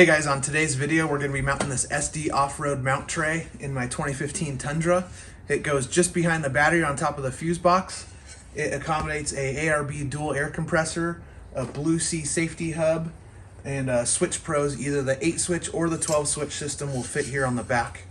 Hey guys, on today's video we're going to be mounting this SD off-road mount tray in my 2015 Tundra. It goes just behind the battery on top of the fuse box. It accommodates a ARB Dual Air Compressor, a Blue Sea safety hub, and switch pros. Either the 8 switch or the 12 switch system will fit here on the back.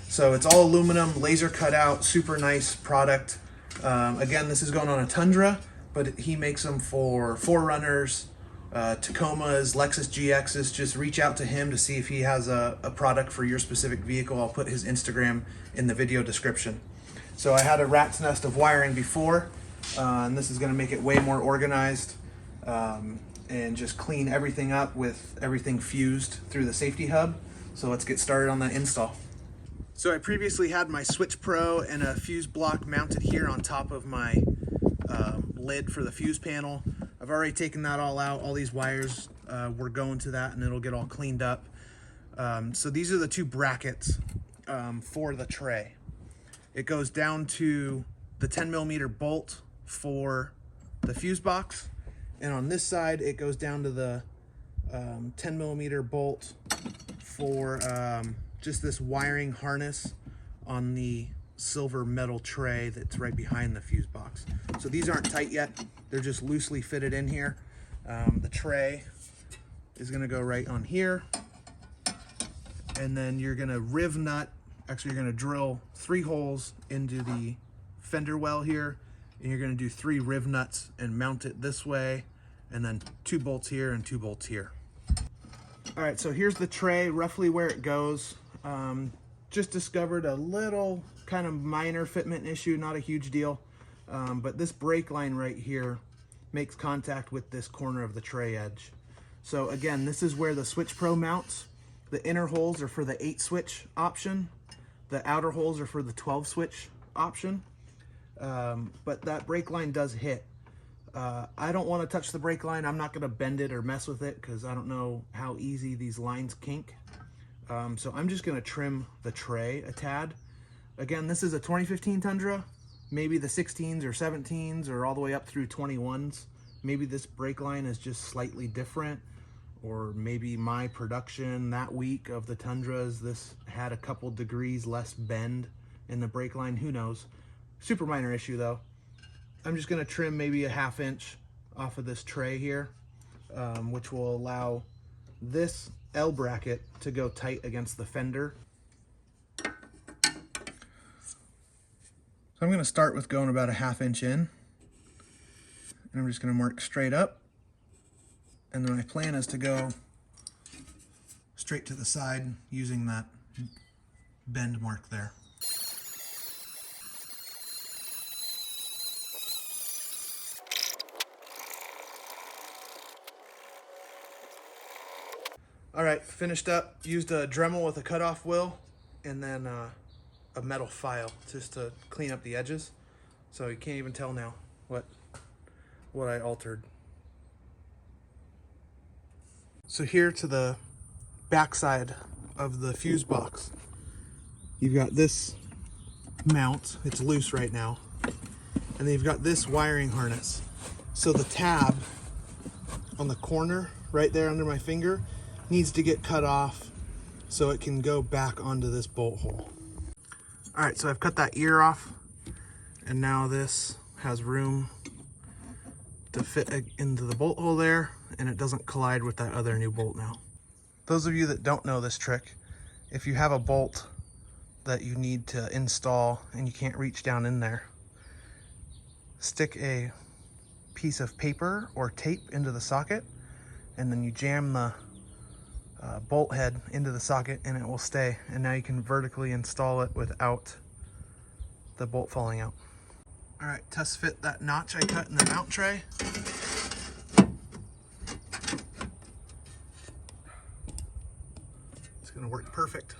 So it's all aluminum, laser cut out, super nice product. Again, this is going on a Tundra, but he makes them for 4Runners, Tacomas, Lexus GXs. Just reach out to him to see if he has a product for your specific vehicle. I'll put his Instagram in the video description. So I had a rat's nest of wiring before, and this is going to make it way more organized and just clean everything up with everything fused through the safety hub. So let's get started on that install. So I previously had my Switch Pro and a fuse block mounted here on top of my lid for the fuse panel. I've already taken that all out. All these wires were going to that, and it'll get all cleaned up. So these are the two brackets for the tray. It goes down to the 10mm bolt for the fuse box, and on this side it goes down to the 10mm bolt for just this wiring harness on the silver metal tray that's right behind the fuse box. So these aren't tight yet, they're just loosely fitted in here. The tray is going to go right on here, and then you're going to riv nut, actually you're going to drill 3 holes into the fender well here, and you're going to do 3 riv nuts and mount it this way, and then 2 bolts here and 2 bolts here. All right, so here's the tray, roughly where it goes. Just discovered a little kind of minor fitment issue, not a huge deal, but this brake line right here makes contact with this corner of the tray edge. So again, this is where the Switch Pro mounts. The inner holes are for the 8 switch option. The outer holes are for the 12 switch option. But that brake line does hit. I don't want to touch the brake line. I'm not going to bend it or mess with it because I don't know how easy these lines kink. So I'm just going to trim the tray a tad. Again, this is a 2015 Tundra. Maybe the 16s or 17s or all the way up through 21s. Maybe this brake line is just slightly different, or maybe my production that week of the Tundras, this had a couple degrees less bend in the brake line. Who knows? Super minor issue though. I'm just going to trim maybe a ½ inch off of this tray here, which will allow this L bracket to go tight against the fender. So I'm going to start with going about a ½ inch in, and I'm just going to mark straight up, and then my plan is to go straight to the side using that bend mark there. All right, finished up. Used a Dremel with a cutoff wheel, and then a metal file just to clean up the edges. So you can't even tell now what I altered. So here to the back side of the fuse box, you've got this mount. It's loose right now. And then you've got this wiring harness. So the tab on the corner right there under my finger needs to get cut off so it can go back onto this bolt hole. All right, so I've cut that ear off, and now this has room to fit into the bolt hole there, and it doesn't collide with that other new bolt now. Those of you that don't know this trick, if you have a bolt that you need to install and you can't reach down in there, stick a piece of paper or tape into the socket, and then you jam the bolt head into the socket, and it will stay. And now you can vertically install it without the bolt falling out. All right, test fit that notch I cut in the mount tray. It's gonna work perfect.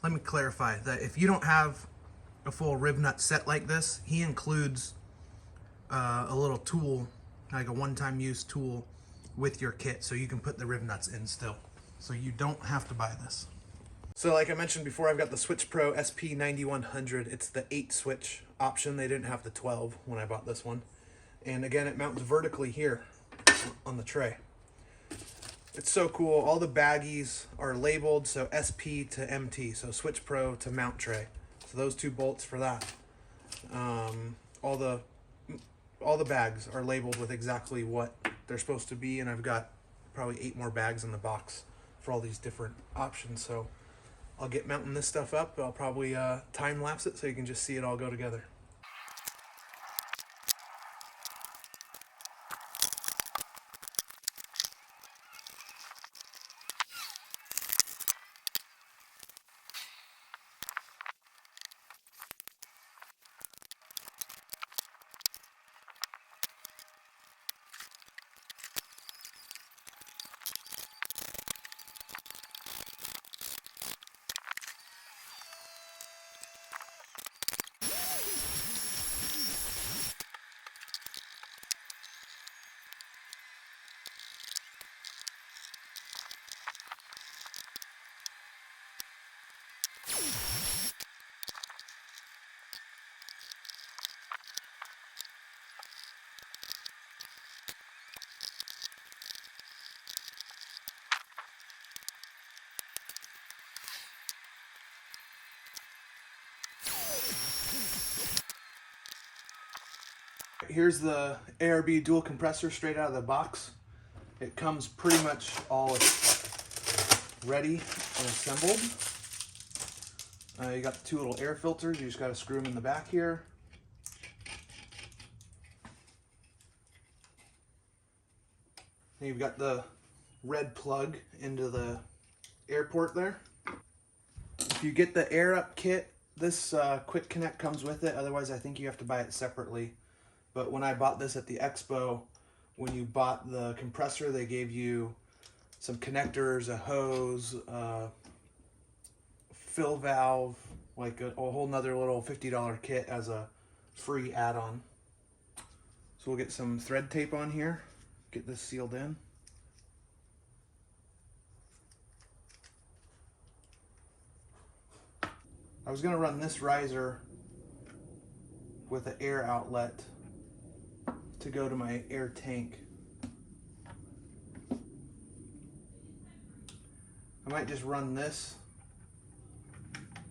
let me clarify that if you don't have a full rib nut set like this, he includes a little tool, like a one-time use tool with your kit, so you can put the rib nuts in still. So you don't have to buy this. So like I mentioned before, I've got the Switch Pro SP9100. It's the 8 switch option. They didn't have the 12 when I bought this one. And again, it mounts vertically here on the tray. It's so cool. All the baggies are labeled, so SP to MT, so Switch Pro to mount tray. So those 2 bolts for that. All the bags are labeled with exactly what they're supposed to be, and I've got probably 8 more bags in the box for all these different options. So I'll get mounting this stuff up. I'll probably time lapse it so you can just see it all go together. Here's the ARB Dual Compressor straight out of the box. It comes pretty much all ready and assembled. You got the 2 little air filters. You just got to screw them in the back here. And you've got the red plug into the air port there. If you get the air up kit, this quick connect comes with it. Otherwise, I think you have to buy it separately. But when I bought this at the expo, when you bought the compressor, they gave you some connectors, a hose, fill valve, like a whole nother little $50 kit as a free add-on. So we'll get some thread tape on here, get this sealed in. I was gonna run this riser with an air outlet to go to my air tank. I might just run this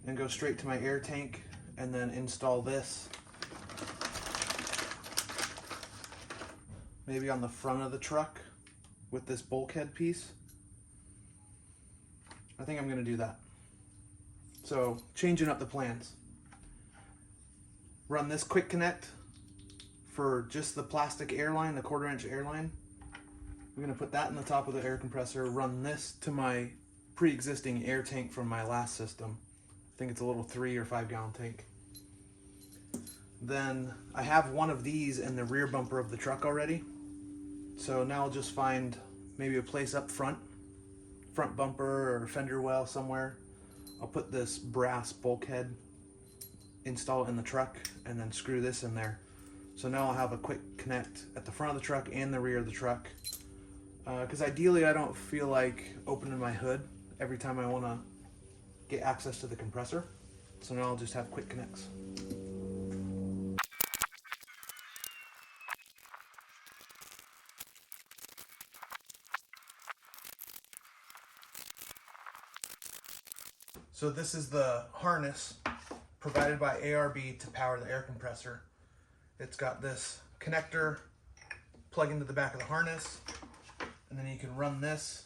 and go straight to my air tank and then install this maybe on the front of the truck with this bulkhead piece. I think I'm gonna do that. So changing up the plans. Run this quick connect for just the plastic airline, the 1/4-inch airline. I'm gonna put that in the top of the air compressor, run this to my pre-existing air tank from my last system. I think it's a little 3 or 5 gallon tank. Then I have one of these in the rear bumper of the truck already. So now I'll just find maybe a place up front bumper or fender well somewhere. I'll put this brass bulkhead, install it in the truck, and then screw this in there. So now I'll have a quick connect at the front of the truck and the rear of the truck. Because ideally I don't feel like opening my hood every time I want to get access to the compressor. So now I'll just have quick connects. So this is the harness provided by ARB to power the air compressor. It's got this connector plug into the back of the harness, and then you can run this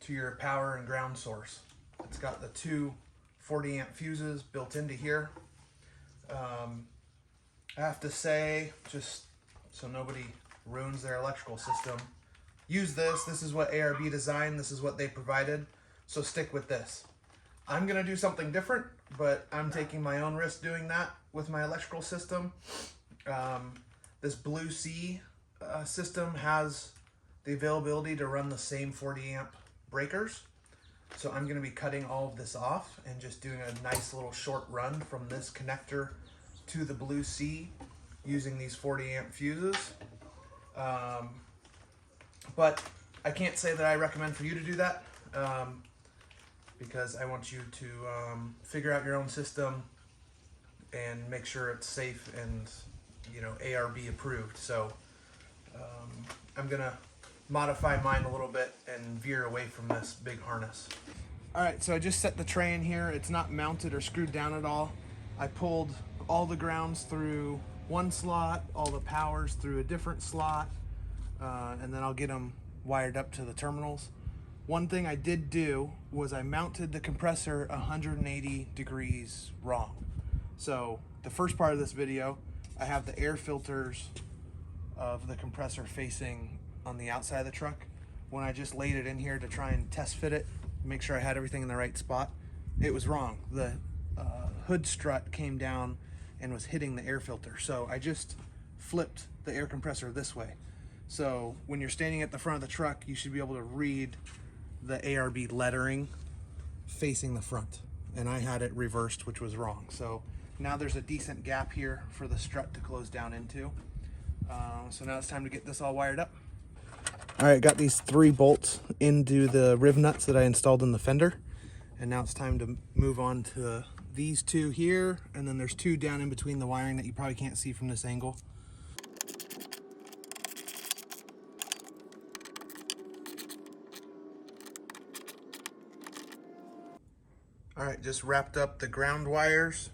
to your power and ground source. It's got the 2 40 amp fuses built into here. I have to say, just so nobody ruins their electrical system, use this. This is what ARB designed. This is what they provided. So stick with this. I'm gonna do something different, but I'm taking my own risk doing that with my electrical system. This Blue Sea system has the availability to run the same 40 amp breakers. So I'm gonna be cutting all of this off and just doing a nice little short run from this connector to the Blue Sea using these 40 amp fuses. But I can't say that I recommend for you to do that because I want you to figure out your own system and make sure it's safe and, you know, ARB approved. So I'm gonna modify mine a little bit and veer away from this big harness. All right, so I just set the tray in here. It's not mounted or screwed down at all. I pulled all the grounds through one slot, all the powers through a different slot, and then I'll get them wired up to the terminals. One thing I did do was I mounted the compressor 180 degrees wrong. So the first part of this video, I have the air filters of the compressor facing on the outside of the truck. When I just laid it in here to try and test fit it, make sure I had everything in the right spot, it was wrong. The hood strut came down and was hitting the air filter. So I just flipped the air compressor this way. So when you're standing at the front of the truck, you should be able to read the ARB lettering facing the front. And I had it reversed, which was wrong. So now there's a decent gap here for the strut to close down into. So now it's time to get this all wired up. All right, got these 3 bolts into the riv nuts that I installed in the fender. And now it's time to move on to these 2 here. And then there's 2 down in between the wiring that you probably can't see from this angle. All right, just wrapped up the ground wires.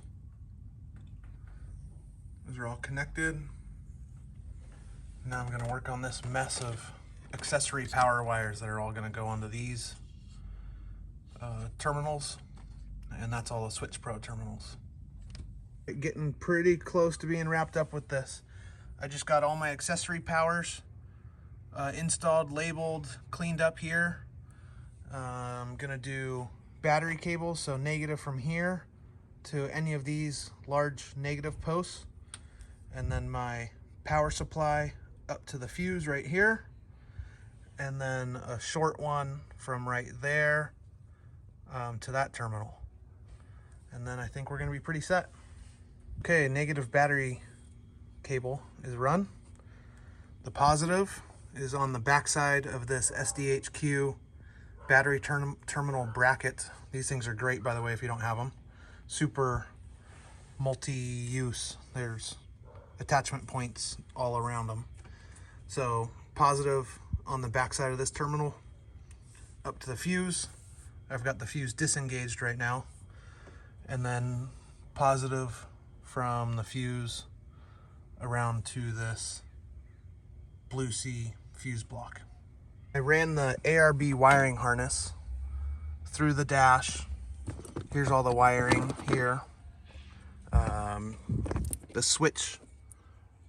Those are all connected. Now I'm gonna work on this mess of accessory power wires that are all gonna go onto these terminals, and that's all the Switch Pro terminals. Getting pretty close to being wrapped up with this. I just got all my accessory powers installed, labeled, cleaned up here. I'm gonna do battery cables, so negative from here to any of these large negative posts, and then my power supply up to the fuse right here, and then a short one from right there to that terminal, and then I think we're gonna be pretty set. Okay, negative battery cable is run. The positive is on the backside of this SDHQ battery terminal bracket. These things are great, by the way, if you don't have them. Super multi-use. There's attachment points all around them. So positive on the backside of this terminal up to the fuse. I've got the fuse disengaged right now. And then positive from the fuse around to this Blue Sea fuse block. I ran the ARB wiring harness through the dash. Here's all the wiring here. The switch,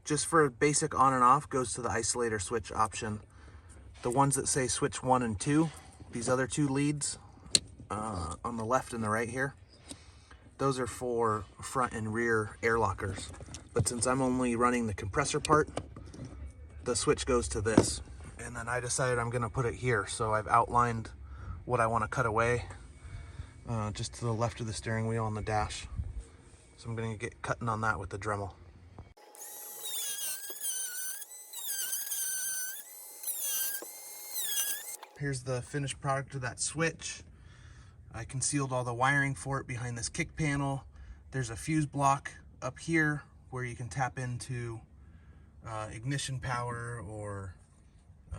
just for basic on and off, goes to the isolator switch option. The ones that say switch 1 and 2, these other 2 leads on the left and the right here, those are for front and rear air lockers. But since I'm only running the compressor part, the switch goes to this. And then I decided I'm gonna put it here. So I've outlined what I wanna cut away, just to the left of the steering wheel on the dash. So I'm gonna get cutting on that with the Dremel. Here's the finished product of that switch. I concealed all the wiring for it behind this kick panel. There's a fuse block up here where you can tap into ignition power or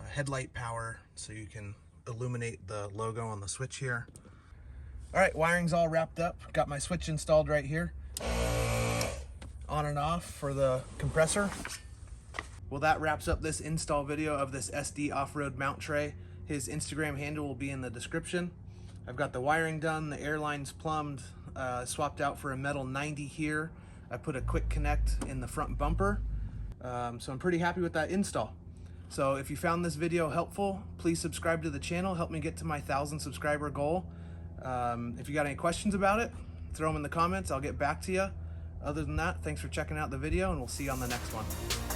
headlight power, so you can illuminate the logo on the switch here. All right, wiring's all wrapped up. Got my switch installed right here. On and off for the compressor. Well, that wraps up this install video of this SD off-road mount tray. His Instagram handle will be in the description. I've got the wiring done, the air lines plumbed, swapped out for a metal 90 here. I put a quick connect in the front bumper. So I'm pretty happy with that install. So if you found this video helpful, please subscribe to the channel. Help me get to my 1,000 subscriber goal. If you got any questions about it, throw them in the comments. I'll get back to you. Other than that, thanks for checking out the video, and we'll see you on the next one.